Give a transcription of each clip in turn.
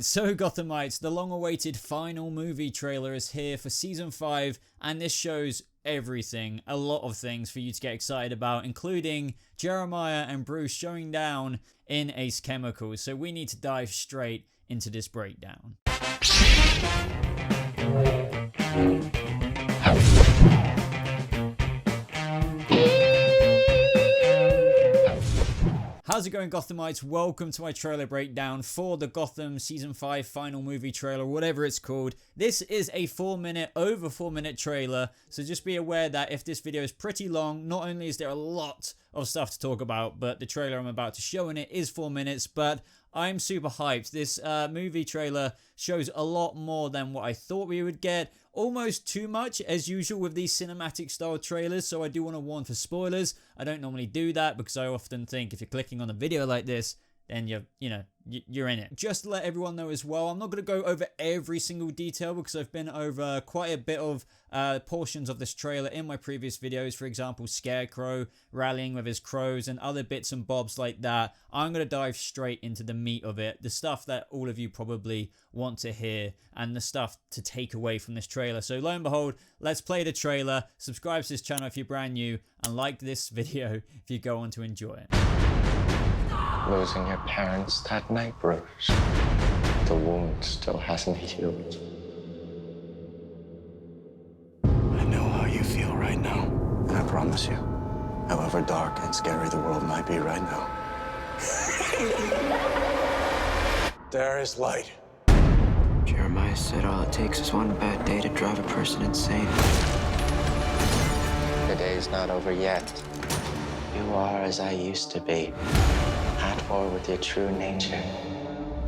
So Gothamites, the long-awaited final movie trailer is here for Season 5, and this shows everything, a lot of things for you to get excited about, including Jeremiah and Bruce showing down in Ace Chemicals. So we need to dive straight into this breakdown. How's it going, Gothamites? Welcome to my trailer breakdown for the Gotham Season 5 final movie trailer, whatever it's called. This is a over 4 minute trailer, so just be aware that if this video is pretty long, not only is there a lot of stuff to talk about, but the trailer I'm about to show in it is 4 minutes, but I'm super hyped. This movie trailer shows a lot more than what I thought we would get. Almost too much, as usual with these cinematic style trailers, so I do want to warn for spoilers. I don't normally do that because I often think if you're clicking on a video like this, then you're in it. Just to let everyone know as well, I'm not going to go over every single detail because I've been over quite a bit of portions of this trailer in my previous videos. For example, Scarecrow rallying with his crows and other bits and bobs like that. I'm going to dive straight into the meat of it, the stuff that all of you probably want to hear and the stuff to take away from this trailer. So lo and behold, let's play the trailer. Subscribe to this channel if you're brand new and like this video if you go on to enjoy it. Losing your parents that night, Bruce. The wound still hasn't healed. I know how you feel right now. And I promise you, however dark and scary the world might be right now, there is light. Jeremiah said all it takes is one bad day to drive a person insane. The day's not over yet. You are as I used to be. At war with your true nature.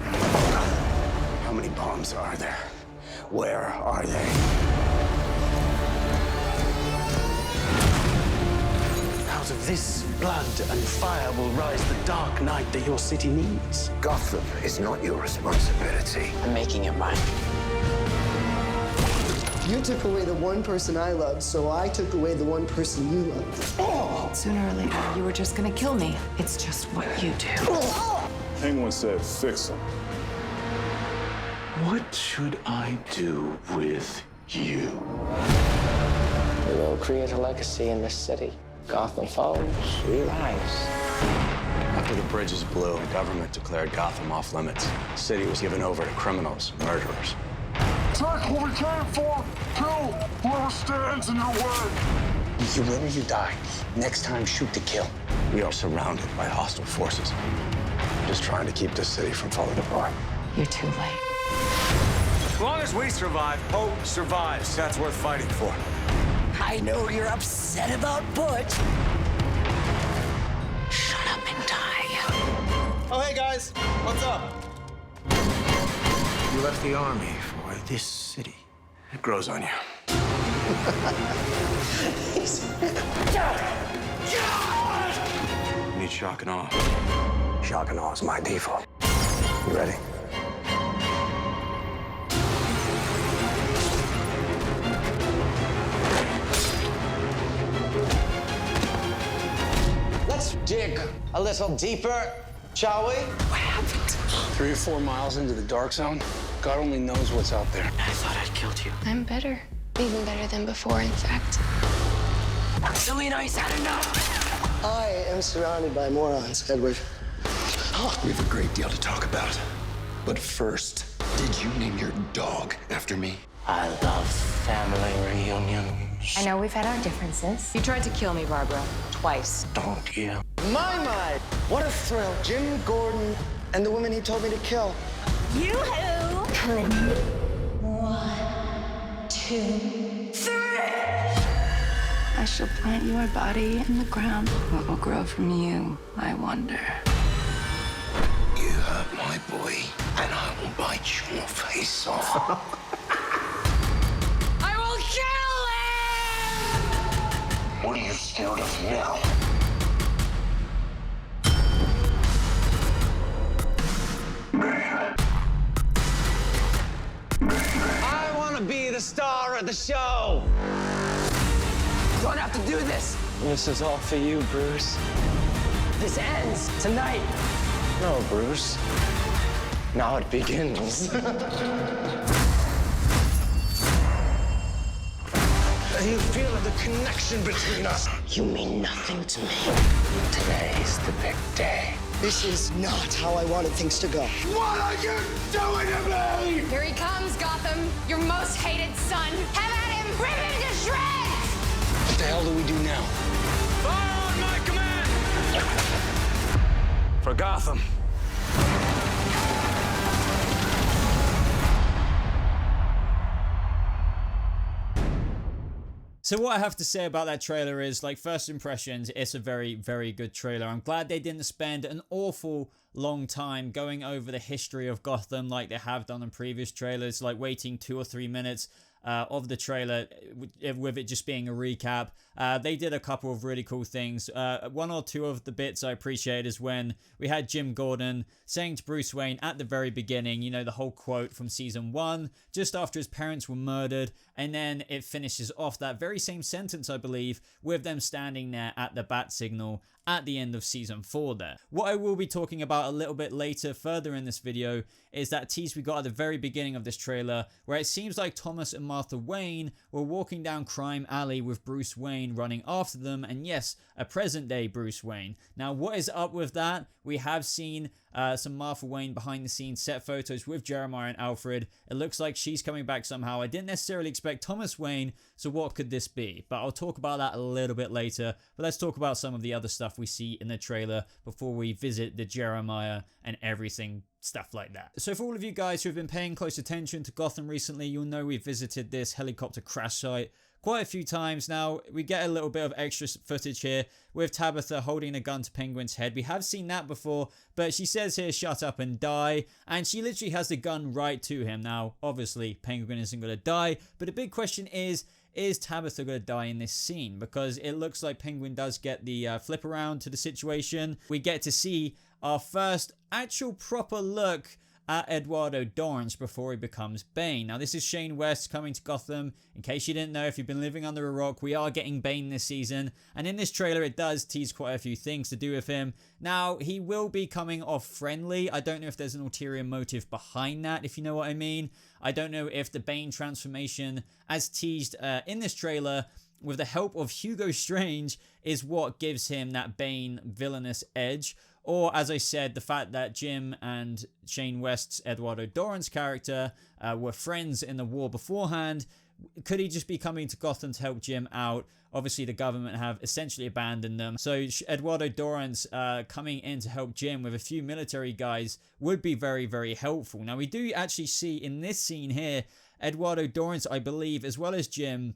How many bombs are there? Where are they? Out of this blood and fire will rise the dark night that your city needs. Gotham is not your responsibility. I'm making it mine. You took away the one person I loved, so I took away the one person you loved. Oh. Sooner or later, you were just gonna kill me. It's just what you do. Penguin said fix him. What should I do with you? We will create a legacy in this city. Gotham falls, we rise. After the bridges blew, the government declared Gotham off limits. The city was given over to criminals, murderers. Take what we came for! Kill whoever stands in your way! You win or you die. Next time, shoot to kill. We are surrounded by hostile forces. Just trying to keep this city from falling apart. You're too late. As long as we survive, hope survives. That's worth fighting for. I know you're upset about Butch. Shut up and die. Oh, hey, guys. What's up? You left the army for this city. It grows on you. You need shock and awe. Shock and awe is my default. You ready? Let's dig a little deeper, shall we? What happened? 3 or 4 miles into the dark zone, God only knows what's out there. I thought I'd killed you. I'm better. Even better than before, in fact. Selena, he's had enough. I am surrounded by morons, Edward. We have a great deal to talk about. But first, did you name your dog after me? I love family reunions. I know we've had our differences. You tried to kill me, Barbara. Twice. Don't you? My, what a thrill. Jim Gordon and the woman he told me to kill. Yoo-hoo! 1, 2, 3. I shall plant your body in the ground. What will grow from you, I wonder. You hurt my boy, and I will bite your face off. I will kill him! What are you scared of now? I want to be the star of the show. You don't have to do this. This is all for you, Bruce. This ends tonight. No, Bruce. Now it begins. You feel the connection between us. You mean nothing to me. Today's the big day. This is not how I wanted things to go. What are you doing to me? Here he comes, Gotham, your most hated son. Have at him, rip him to shreds! What the hell do we do now? Fire on my command! For Gotham. So what I have to say about that trailer is, like, first impressions, it's a very, very good trailer. I'm glad they didn't spend an awful long time going over the history of Gotham like they have done in previous trailers, like waiting 2 or 3 minutes of the trailer with it just being a recap. They did a couple of really cool things. One or two of the bits I appreciate is when we had Jim Gordon saying to Bruce Wayne at the very beginning, you know, the whole quote from season 1, just after his parents were murdered, and then it finishes off that very same sentence, I believe, with them standing there at the bat signal at the end of season 4 there. What I will be talking about a little bit later further in this video is that tease we got at the very beginning of this trailer, where it seems like Thomas and Martha Wayne were walking down Crime Alley with Bruce Wayne running after them, and yes, a present day Bruce Wayne. Now, what is up with that? We have seen some Martha Wayne behind the scenes set photos with Jeremiah and Alfred. It looks like she's coming back somehow. I didn't necessarily expect Thomas Wayne, so what could this be? But I'll talk about that a little bit later. But let's talk about some of the other stuff we see in the trailer before we visit the Jeremiah and everything stuff like that. So for all of you guys who have been paying close attention to Gotham recently, you'll know we visited this helicopter crash site quite a few times now. We get a little bit of extra footage here with Tabitha holding a gun to Penguin's head. We have seen that before, but she says here, shut up and die, and she literally has the gun right to him. Now, obviously, Penguin isn't going to die, but the big question is Tabitha going to die in this scene? Because it looks like Penguin does get the flip around to the situation. We get to see our first actual proper look at Eduardo Dorrance before he becomes Bane. Now, this is Shane West coming to Gotham. In case you didn't know, if you've been living under a rock, we are getting Bane this season. And in this trailer, it does tease quite a few things to do with him. Now, he will be coming off friendly. I don't know if there's an ulterior motive behind that, if you know what I mean. I don't know if the Bane transformation, as teased in this trailer, with the help of Hugo Strange, is what gives him that Bane villainous edge. Or, as I said, the fact that Jim and Shane West's Eduardo Dorrance character were friends in the war beforehand. Could he just be coming to Gotham to help Jim out? Obviously, the government have essentially abandoned them. So Eduardo Dorrance coming in to help Jim with a few military guys would be very, very helpful. Now, we do actually see in this scene here, Eduardo Dorrance, I believe, as well as Jim,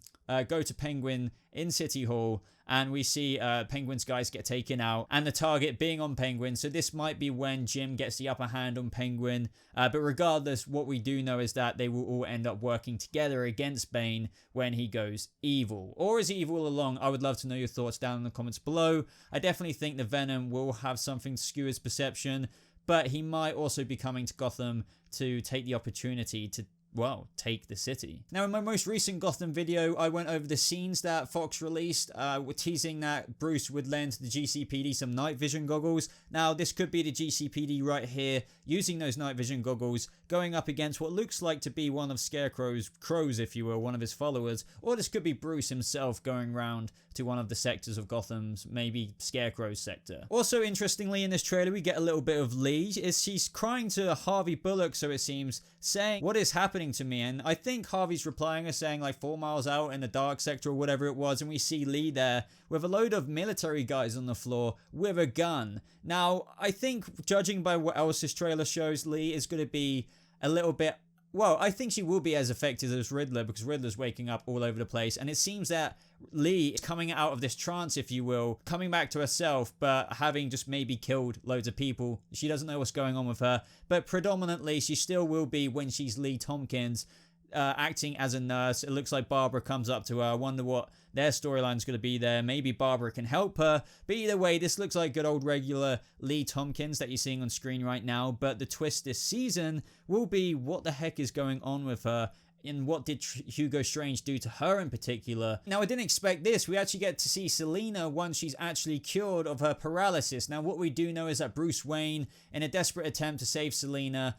go to Penguin in City Hall, and we see Penguin's guys get taken out, and the target being on Penguin. So this might be when Jim gets the upper hand on Penguin. But regardless, what we do know is that they will all end up working together against Bane when he goes evil. Or is he evil all along? I would love to know your thoughts down in the comments below. I definitely think the Venom will have something to skew his perception, but he might also be coming to Gotham to take the opportunity to, well, take the city. Now, in my most recent Gotham video, I went over the scenes that Fox released, teasing that Bruce would lend the GCPD some night vision goggles. Now, this could be the GCPD right here, using those night vision goggles, going up against what looks like to be one of Scarecrow's crows, if you will, one of his followers, or this could be Bruce himself going round to one of the sectors of Gotham's, maybe Scarecrow's sector. Also, interestingly, in this trailer, we get a little bit of Lee. She's crying to Harvey Bullock, so it seems, saying, what is happening to me? And I think Harvey's replying her saying like 4 miles out in the dark sector or whatever it was, and we see Lee there with a load of military guys on the floor with a gun. Now, I think, judging by what else this trailer shows, Lee is going to be a little bit, well, I think she will be as effective as Riddler, because Riddler's waking up all over the place, and it seems that Lee is coming out of this trance, if you will, coming back to herself, but having just maybe killed loads of people. She doesn't know what's going on with her, but predominantly she still will be, when she's Lee Tompkins, acting as a nurse. It looks like Barbara comes up to her. I wonder what their storyline's going to be there. Maybe Barbara can help her. But either way, this looks like good old regular Lee Tompkins that you're seeing on screen right now. But the twist this season will be what the heck is going on with her and what did Hugo Strange do to her in particular. Now, I didn't expect this. We actually get to see Selina once she's actually cured of her paralysis. Now, what we do know is that Bruce Wayne, in a desperate attempt to save Selina,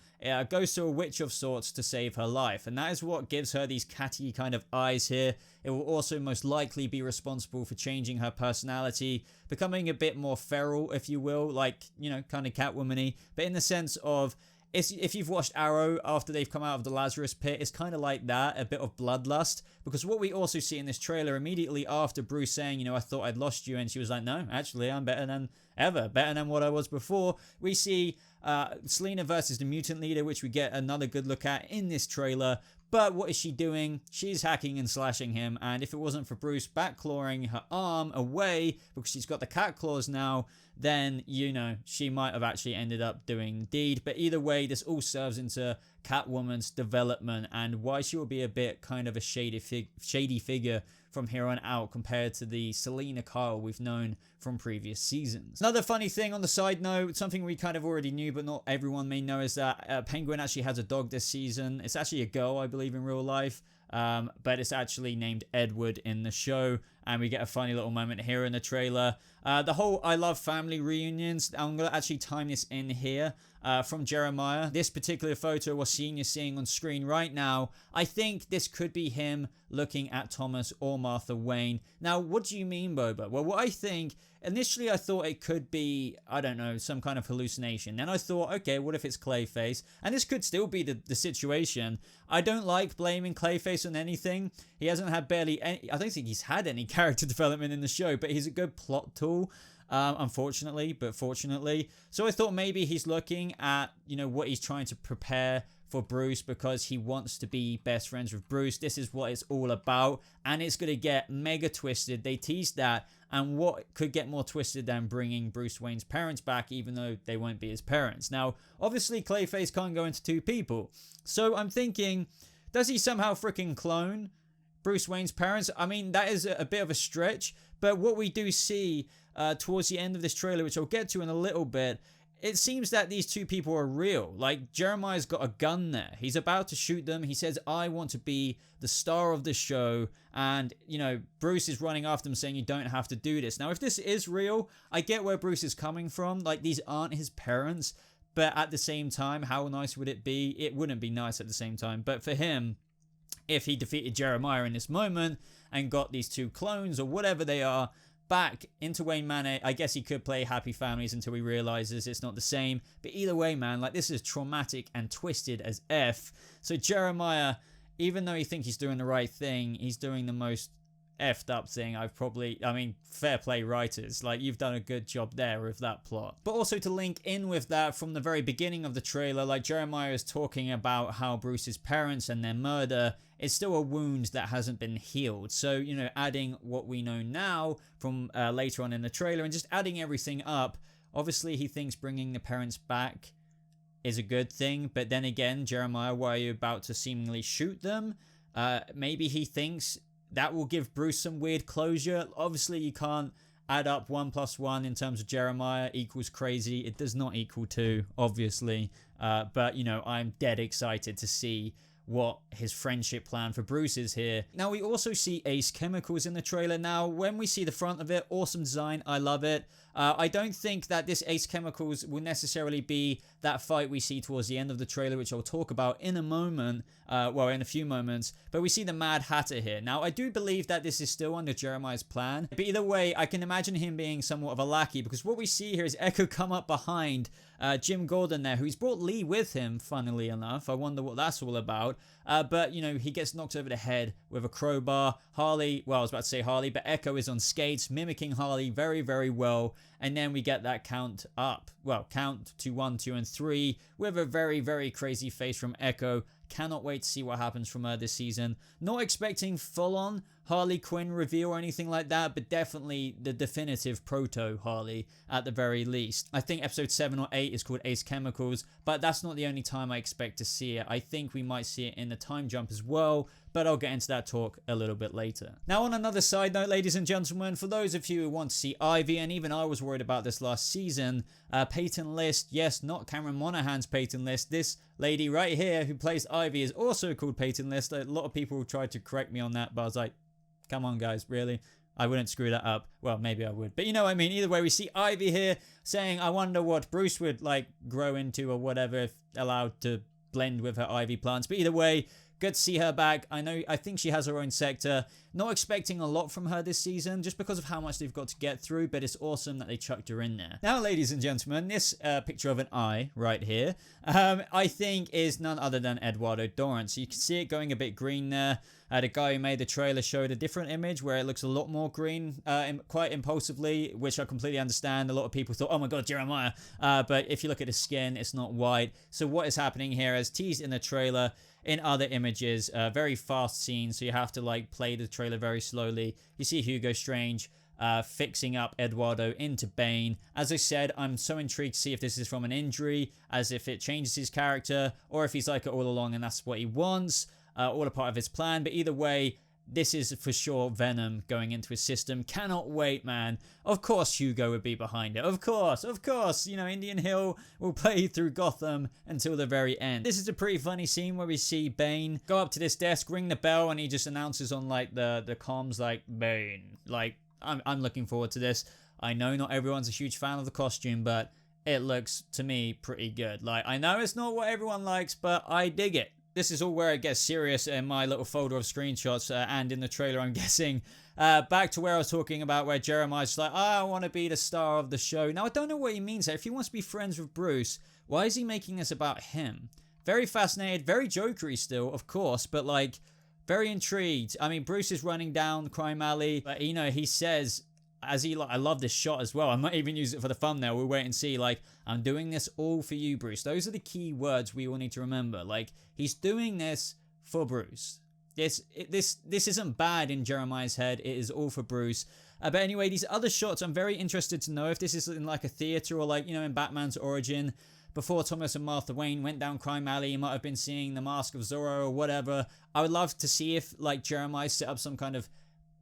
goes to a witch of sorts to save her life, and that is what gives her these catty kind of eyes here. It will also most likely be responsible for changing her personality, becoming a bit more feral, if you will, like, you know, kind of Catwoman-y, but in the sense of, if you've watched Arrow after they've come out of the Lazarus pit, it's kind of like that, a bit of bloodlust. Because what we also see in this trailer immediately after Bruce saying, you know, I thought I'd lost you, and she was like, no, actually, I'm better than ever, better than what I was before. We see Selina versus the mutant leader, which we get another good look at in this trailer. But what is she doing? She's hacking and slashing him, and if it wasn't for Bruce back clawing her arm away because she's got the cat claws now, then, you know, she might have actually ended up doing the deed. But either way, this all serves into Catwoman's development and why she will be a bit kind of a shady figure from here on out compared to the Selina Kyle we've known from previous seasons. Another funny thing on the side note, something we kind of already knew but not everyone may know, is that Penguin actually has a dog this season. It's actually a girl, I believe, in real life. But it's actually named Edward in the show, and we get a funny little moment here in the trailer. The whole I Love Family reunions, I'm going to actually time this in here from Jeremiah. This particular photo we're seeing on screen right now, I think this could be him looking at Thomas or Martha Wayne. Now, what do you mean, Boba? Well, what I think, initially I thought it could be, I don't know, some kind of hallucination. Then I thought, okay, what if it's Clayface? And this could still be the situation. I don't like blaming Clayface on anything. He hasn't had barely any, I don't think he's had any character development in the show, but he's a good plot tool. Unfortunately, but fortunately. So I thought maybe he's looking at, you know, what he's trying to prepare for Bruce because he wants to be best friends with Bruce. This is what it's all about, and it's going to get mega twisted. They teased that, and what could get more twisted than bringing Bruce Wayne's parents back, even though they won't be his parents. Now, obviously, Clayface can't go into two people. So I'm thinking, does he somehow freaking clone Bruce Wayne's parents? I mean, that is a bit of a stretch, but what we do see towards the end of this trailer, which I'll get to in a little bit, it seems that these two people are real. Like, Jeremiah's got a gun there. He's about to shoot them. He says, I want to be the star of the show. And, you know, Bruce is running after him saying, you don't have to do this. Now, if this is real, I get where Bruce is coming from. Like, these aren't his parents. But at the same time, how nice would it be? It wouldn't be nice at the same time. But for him, if he defeated Jeremiah in this moment and got these two clones or whatever they are back into Wayne Manor, I guess he could play Happy Families until he realizes it's not the same. But either way, man, like, this is traumatic and twisted as F. So Jeremiah, even though he thinks he's doing the right thing, he's doing the most effed up thing I mean, fair play writers, like, you've done a good job there with that plot. But also to link in with that, from the very beginning of the trailer, like, Jeremiah is talking about how Bruce's parents and their murder is still a wound that hasn't been healed. So, you know, adding what we know now from later on in the trailer and just adding everything up, obviously he thinks bringing the parents back is a good thing. But then again, Jeremiah, why are you about to seemingly shoot them? Maybe he thinks that will give Bruce some weird closure. Obviously, you can't add up 1 + 1 in terms of Jeremiah equals crazy. It does not equal 2, obviously. But, you know, I'm dead excited to see what his friendship plan for Bruce is here. Now, we also see Ace Chemicals in the trailer. Now, when we see the front of it, awesome design, I love it. I don't think that this Ace Chemicals will necessarily be that fight we see towards the end of the trailer, which I'll talk about in a moment, in a few moments, but we see the Mad Hatter here. Now, I do believe that this is still under Jeremiah's plan, but either way, I can imagine him being somewhat of a lackey, because what we see here is Echo come up behind Jim Gordon there, who's brought Lee with him, funnily enough. I wonder what that's all about. But, you know, he gets knocked over the head with a crowbar. Harley, well, I was about to say Harley, but Echo is on skates, mimicking Harley very, very well. And then we get that count up. Well, count to 1, 2, and 3 with a very, very crazy face from Echo. Cannot wait to see what happens from her this season. Not expecting full-on Harley Quinn reveal or anything like that, but definitely the definitive proto Harley at the very least. I think episode 7 or 8 is called Ace Chemicals, but that's not the only time I expect to see it. I think we might see it in the Time Jump as well, but I'll get into that talk a little bit later. Now, on another side note, ladies and gentlemen, for those of you who want to see Ivy, and even I was worried about this last season, Peyton List, yes, not Cameron Monaghan's Peyton List, this lady right here who plays Ivy is also called Peyton List. A lot of people tried to correct me on that, but I was like, come on guys, really? I wouldn't screw that up. Well, maybe I would, but you know what I mean. Either way, we see Ivy here saying, I wonder what Bruce would like grow into or whatever if allowed to blend with her Ivy plants. But either way, good to see her back. I think she has her own sector. Not expecting a lot from her this season just because of how much they've got to get through, but it's awesome that they chucked her in there. Now, ladies and gentlemen, this picture of an eye right here, I think is none other than Eduardo Dorrance. So you can see it going a bit green there. The guy who made the trailer showed a different image where it looks a lot more green, quite impulsively, which I completely understand. A lot of people thought, oh my god, Jeremiah. But if you look at his skin, it's not white. So what is happening here, as teased in the trailer, in other images, very fast scenes, so you have to like play the trailer very slowly. You see Hugo Strange fixing up Eduardo into Bane. As I said, I'm so intrigued to see if this is from an injury, as if it changes his character, or if he's like it all along and that's what he wants, all a part of his plan. But either way, this is for sure Venom going into his system. Cannot wait, man. Of course Hugo would be behind it. Of course. You know, Indian Hill will play through Gotham until the very end. This is a pretty funny scene where we see Bane go up to this desk, ring the bell, and he just announces on like the comms like, Bane. Like, I'm looking forward to this. I know not everyone's a huge fan of the costume, but it looks to me pretty good. Like, I know it's not what everyone likes, but I dig it. This is all where it gets serious in my little folder of screenshots and in the trailer, I'm guessing. Back to where I was talking about where Jeremiah's like, I want to be the star of the show. Now, I don't know what he means there. If he wants to be friends with Bruce, why is he making this about him? Very fascinated, very jokery still, of course, but like, very intrigued. I mean, Bruce is running down the crime alley, but you know, he says, as he like, I love this shot as well. I might even use it for the thumbnail. We'll wait and see. Like, I'm doing this all for you, Bruce. Those are the key words we all need to remember. Like, he's doing this for Bruce. This isn't bad in Jeremiah's head. It is all for Bruce. But anyway, these other shots, I'm very interested to know if this is in like a theater or like, you know, in Batman's origin. Before Thomas and Martha Wayne went down crime alley, you might have been seeing the Mask of Zorro or whatever. I would love to see if like Jeremiah set up some kind of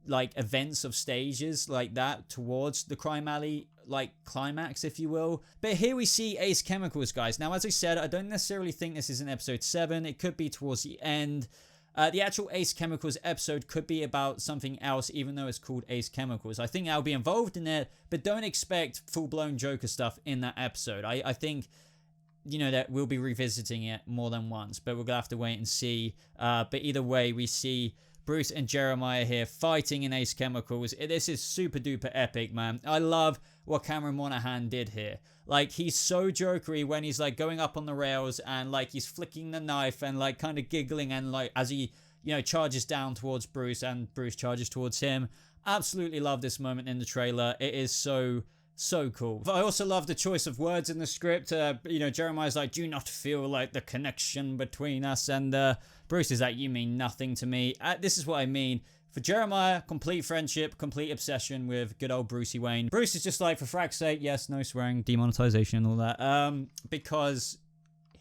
like events of stages like that towards the crime alley like climax, if you will. But here we see Ace Chemicals, guys. Now, as I said, I don't necessarily think this is in episode 7. It could be towards the end. The actual Ace Chemicals episode could be about something else, even though it's called Ace Chemicals. I think I'll be involved in it, but don't expect full-blown Joker stuff in that episode. I think, you know, that we'll be revisiting it more than once, but we're gonna have to wait and see. But either way, we see Bruce and Jeremiah here fighting in Ace Chemicals. This is super duper epic, man. I love what Cameron Monaghan did here. Like, he's so jokery when he's like going up on the rails and like he's flicking the knife and like kind of giggling, and like as he, you know, charges down towards Bruce and Bruce charges towards him. Absolutely love this moment in the trailer. It is so cool. I also love the choice of words in the script. You know, Jeremiah's like, do you not feel like the connection between us? And Bruce is like, you mean nothing to me. This is what I mean. For Jeremiah, complete friendship, complete obsession with good old Brucey Wayne. Bruce is just like, for frack's sake, yes, no swearing, demonetization and all that. Because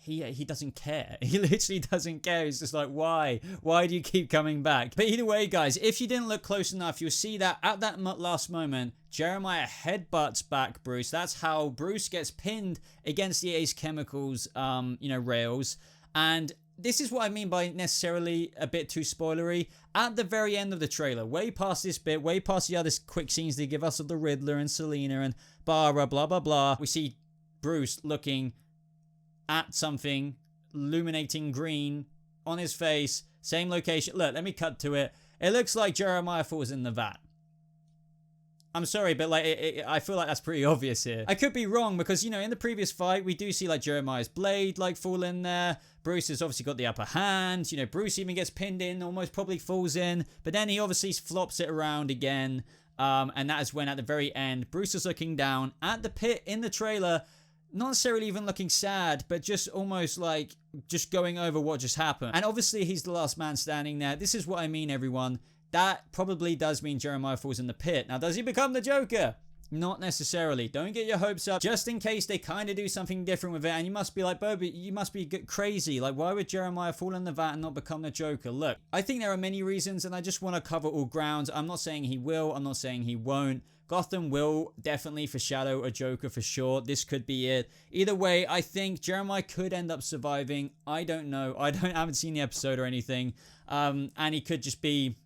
he doesn't care. He literally doesn't care. He's just like, why? Why do you keep coming back? But either way, guys, if you didn't look close enough, you'll see that at that last moment, Jeremiah headbutts back Bruce. That's how Bruce gets pinned against the Ace Chemicals, you know, rails. And this is what I mean by necessarily a bit too spoilery. At the very end of the trailer, way past this bit, way past the other quick scenes they give us of the Riddler and Selena and Barbara, blah, blah, blah, we see Bruce looking at something, illuminating green on his face, same location. Look, let me cut to it. It looks like Jeremiah falls in the vat. I'm sorry, but like I feel like that's pretty obvious here. I could be wrong because, you know, in the previous fight, we do see like Jeremiah's blade like fall in there. Bruce has obviously got the upper hand. You know, Bruce even gets pinned in, almost probably falls in. But then he obviously flops it around again. And that is when at the very end, Bruce is looking down at the pit in the trailer. Not necessarily even looking sad, but just almost like just going over what just happened. And obviously he's the last man standing there. This is what I mean, everyone. That probably does mean Jeremiah falls in the pit. Now, does he become the Joker? Not necessarily. Don't get your hopes up. Just in case they kind of do something different with it. And you must be like, Boba, you must be crazy. Like, why would Jeremiah fall in the vat and not become the Joker? Look, I think there are many reasons, and I just want to cover all grounds. I'm not saying he will. I'm not saying he won't. Gotham will definitely foreshadow a Joker for sure. This could be it. Either way, I think Jeremiah could end up surviving. I don't know. I haven't seen the episode or anything. And he could just be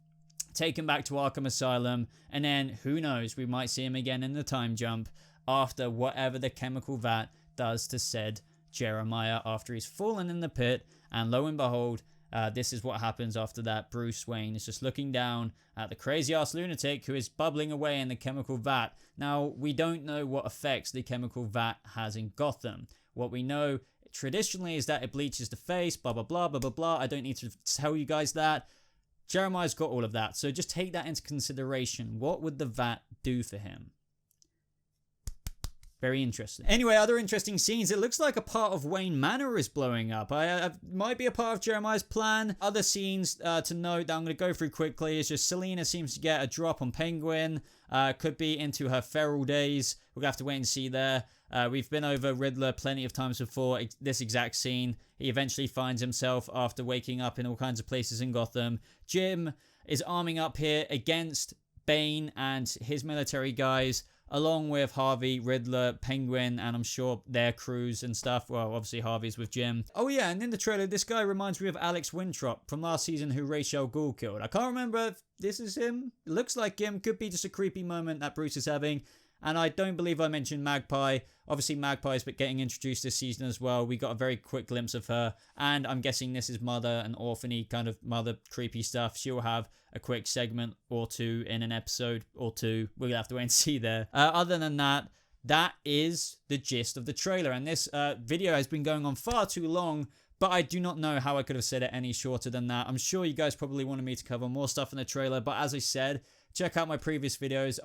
taken back to Arkham Asylum. And then, who knows, we might see him again in the time jump after whatever the chemical vat does to said Jeremiah after he's fallen in the pit. And lo and behold, this is what happens after that. Bruce Wayne is just looking down at the crazy-ass lunatic who is bubbling away in the chemical vat. Now, we don't know what effects the chemical vat has in Gotham. What we know traditionally is that it bleaches the face, blah, blah, blah, blah, blah, blah. I don't need to tell you guys that. Jeremiah's got all of that, so just take that into consideration. What would the vat do for him? Very interesting. Anyway, other interesting scenes. It looks like a part of Wayne Manor is blowing up. Might be a part of Jeremiah's plan. Other scenes to note that I'm going to go through quickly is just Selina seems to get a drop on Penguin. Could be into her feral days. We'll have to wait and see there. We've been over Riddler plenty of times before. This exact scene. He eventually finds himself after waking up in all kinds of places in Gotham. Jim is arming up here against Bane and his military guys, along with Harvey, Riddler, Penguin, and I'm sure their crews and stuff. Well, obviously Harvey's with Jim. Oh yeah, and in the trailer, this guy reminds me of Alex Winthrop from last season who Ra's al Ghul killed. I can't remember if this is him. It looks like him. Could be just a creepy moment that Bruce is having. And I don't believe I mentioned Magpie. Obviously, Magpie's but getting introduced this season as well. We got a very quick glimpse of her. And I'm guessing this is mother and orphan-y kind of mother creepy stuff. She'll have a quick segment or two in an episode or two. We'll have to wait and see there. Other than that, that is the gist of the trailer. And this video has been going on far too long. But I do not know how I could have said it any shorter than that. I'm sure you guys probably wanted me to cover more stuff in the trailer. But as I said, check out my previous videos.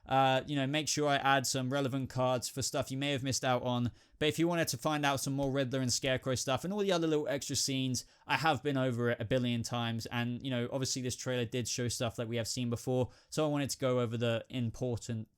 Make sure I add some relevant cards for stuff you may have missed out on. But if you wanted to find out some more Riddler and Scarecrow stuff and all the other little extra scenes, I have been over it a billion times. And, obviously this trailer did show stuff that we have seen before. So I wanted to go over the important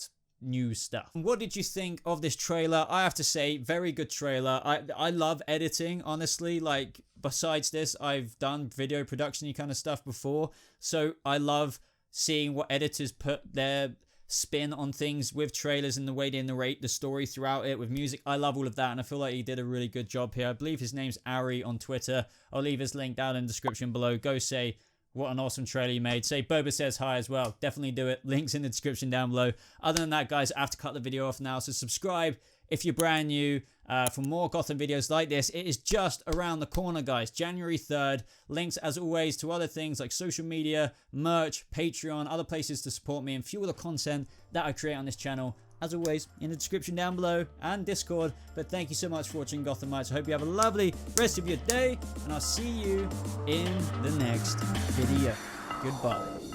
new stuff. What did you think of this trailer? I have to say, very good trailer. I love editing, honestly. Like, besides this, I've done video production-y kind of stuff before. So I love seeing what editors put their spin on things with trailers and the way they narrate the story throughout it with music. I love all of that, and I feel like he did a really good job here. I believe his name's Ari on Twitter. I'll leave his link down in the description below. Go say what an awesome trailer you made. Say Boba says hi as well. Definitely do it. Links in the description down below. Other than that, guys, I have to cut the video off now, so subscribe if you're brand new for more Gotham videos like this. It is just around the corner, guys. January 3rd. Links, as always, to other things like social media, merch, Patreon, other places to support me and fuel the content that I create on this channel. As always, in the description down below and Discord. But thank you so much for watching, Gothamites. I hope you have a lovely rest of your day, and I'll see you in the next video. Goodbye.